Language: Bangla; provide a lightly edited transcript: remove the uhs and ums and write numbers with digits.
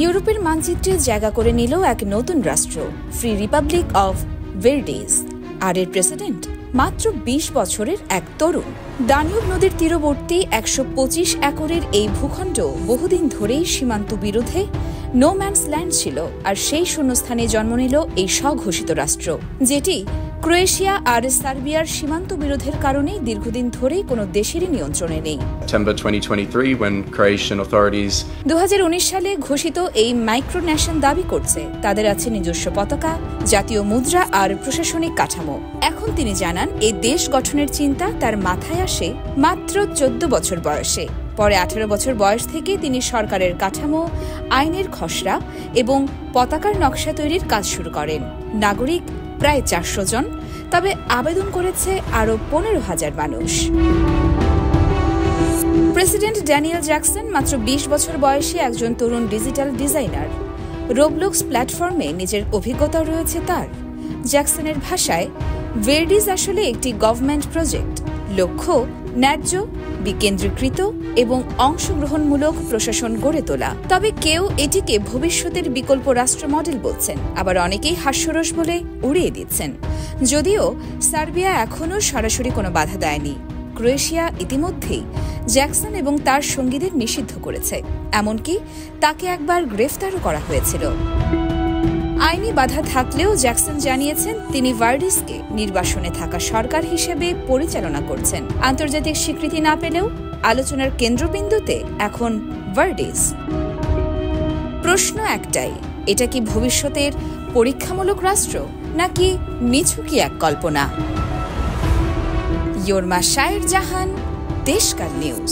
ইউরোপের মানচিত্রে জায়গা করে নিল এক নতুন রাষ্ট্র, ফ্রি রিপাবলিক অফ ভের্ডিস। আর এর প্রেসিডেন্ট মাত্র ২০ বছরের এক তরুণ। দানিউব নদীর তীরবর্তী ১২৫ একরের এই ভূখণ্ড বহুদিন ধরেই সীমান্ত বিরোধে নো ম্যানস ল্যান্ড ছিল, আর সেই শূন্যস্থানে জন্ম নিল এই স্বঘোষিত রাষ্ট্র, যেটি ক্রোয়েশিয়া আর সার্বিয়ার সীমান্ত বিরোধের কারণে দীর্ঘদিন ধরেই কোনো দেশেরই নিয়ন্ত্রণে নেই। 2019 সালে ঘোষিত এই মাইক্রোনেশন দাবি করছে তাদের আছে নিজস্ব পতাকা, জাতীয় মুদ্রা আর প্রশাসনিক কাঠামো। এখন তিনি জানান, এই দেশ গঠনের চিন্তা তার মাথায় আসে মাত্র 14 বছর বয়সে। পরে 18 বছর বয়স থেকে তিনি সরকারের কাঠামো, আইনের খসড়া এবং পতাকার নকশা তৈরির কাজ শুরু করেন। নাগরিক প্রায় 400 জন, তবে আবেদন করেছে আরও 15,000 মানুষ। প্রেসিডেন্ট ড্যানিয়েল জ্যাকসন মাত্র 20 বছর বয়সী একজন তরুণ ডিজিটাল ডিজাইনার। রোবলক্স প্ল্যাটফর্মে নিজের অভিজ্ঞতা রয়েছে তার। জ্যাকসনের ভাষায়, ভের্ডিস আসলে একটি গভর্নমেন্ট প্রজেক্ট। লক্ষ্য ন্যায্য, বিকেন্দ্রীকৃত এবং অংশগ্রহণমূলক প্রশাসন গড়ে তোলা। তবে কেউ এটিকে ভবিষ্যতের বিকল্প রাষ্ট্র মডেল বলছেন, আবার অনেকেই হাস্যরস বলে উড়িয়ে দিচ্ছেন। যদিও সার্বিয়া এখনও সরাসরি কোনো বাধা দেয়নি। ক্রোয়েশিয়া ইতিমধ্যেই জ্যাকসন এবং তার সঙ্গীদের নিষিদ্ধ করেছে, এমনকি তাকে একবার গ্রেফতারও করা হয়েছিল। আইনি বাধা থাকলেও জ্যাকসন জানিয়েছেন তিনি ভার্ডিসকে নির্বাসনে থাকা সরকার হিসেবে পরিচালনা করছেন। আন্তর্জাতিক স্বীকৃতি না পেলেও আলোচনার কেন্দ্রবিন্দুতে এখন ভার্ডিস। প্রশ্ন একটাই, এটা কি ভবিষ্যতের পরীক্ষামূলক রাষ্ট্র, নাকি নিছকই এক কল্পনা? ইয়োরমা শায়ের জাহান, দেশকাল নিউজ।